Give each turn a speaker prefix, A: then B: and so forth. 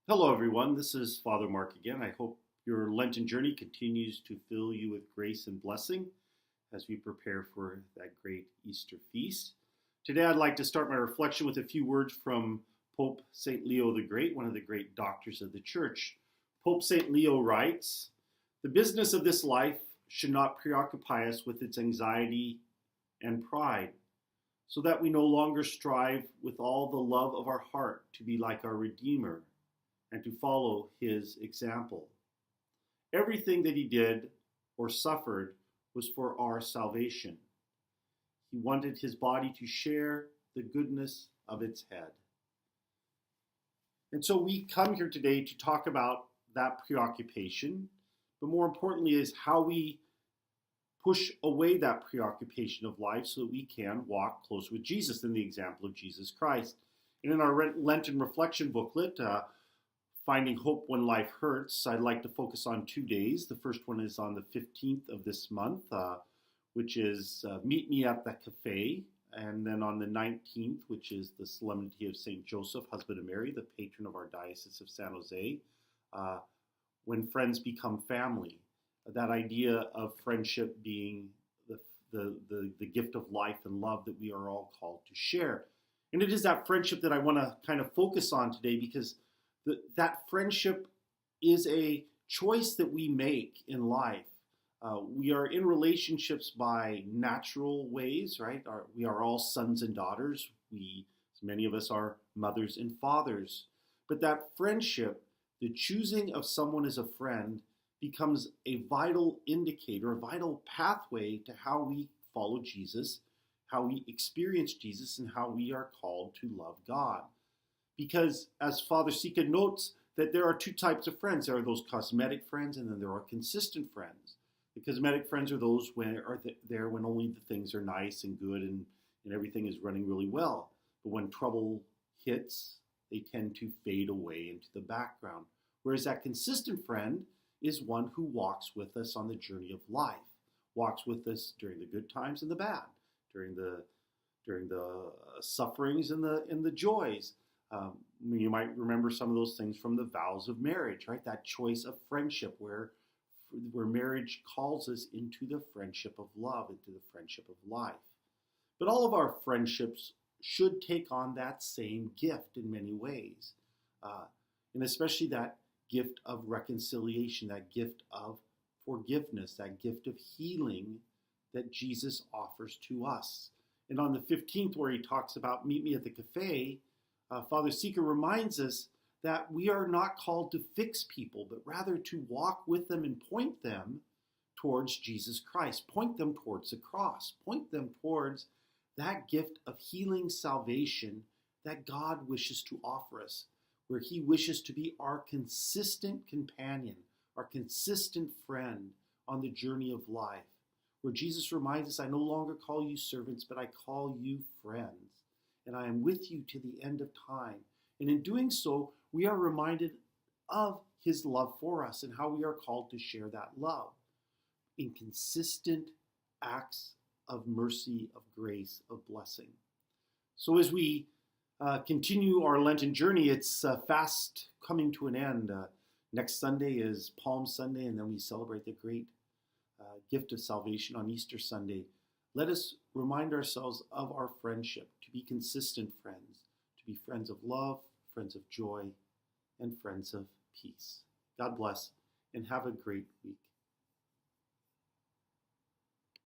A: Hello, everyone. This is Father Mark again. I hope your Lenten journey continues to fill you with grace and blessing as we prepare for that great Easter feast. Today, I'd like to start my reflection with a few words from Pope St. Leo the Great, one of the great doctors of the Church. Pope St. Leo writes, "The business of this life should not preoccupy us with its anxiety and pride, so that we no longer strive with all the love of our heart to be like our Redeemer and to follow his example. Everything that he did or suffered was for our salvation. He wanted his body to share the goodness of its head." And so we come here today to talk about that preoccupation, but more importantly is how we push away that preoccupation of life so that we can walk close with Jesus in the example of Jesus Christ. And in our Lenten reflection booklet, Finding Hope When Life Hurts, I'd like to focus on 2 days. The first one is on the 15th of this month, which is Meet Me at the Cafe. And then on the 19th, which is the Solemnity of St. Joseph, husband of Mary, the patron of our Diocese of San Jose, When Friends Become Family. That idea of friendship being the gift of life and love that we are all called to share. And it is that friendship that I want to kind of focus on today, because that friendship is a choice that we make in life. We are in relationships by natural ways, right? We are all sons and daughters. Many of us are mothers and fathers. But that friendship, the choosing of someone as a friend, becomes a vital indicator, a vital pathway to how we follow Jesus, how we experience Jesus, and how we are called to love God. Because as Father Sika notes, that there are two types of friends. There are those cosmetic friends, and then there are consistent friends. The cosmetic friends are those there when only the things are nice and good and everything is running really well. But when trouble hits, they tend to fade away into the background. Whereas that consistent friend is one who walks with us on the journey of life, walks with us during the good times and the bad, during the sufferings and the joys. You might remember some of those things from the vows of marriage, right? That choice of friendship where marriage calls us into the friendship of love, into the friendship of life. But all of our friendships should take on that same gift in many ways, and especially that gift of reconciliation, that gift of forgiveness, that gift of healing that Jesus offers to us. And on the 15th, where he talks about Meet Me at the Cafe, Father Sika reminds us that we are not called to fix people, but rather to walk with them and point them towards Jesus Christ, point them towards the cross, point them towards that gift of healing salvation that God wishes to offer us, where he wishes to be our consistent companion, our consistent friend on the journey of life, where Jesus reminds us, "I no longer call you servants, but I call you friends. And I am with you to the end of time." And in doing so, we are reminded of his love for us and how we are called to share that love in consistent acts of mercy, of grace, of blessing. So as we continue our Lenten journey, it's fast coming to an end. Next Sunday is Palm Sunday, and then we celebrate the great gift of salvation on Easter Sunday. Let us remind ourselves of our friendship, to be consistent friends, to be friends of love, friends of joy, and friends of peace. God bless, and have a great week.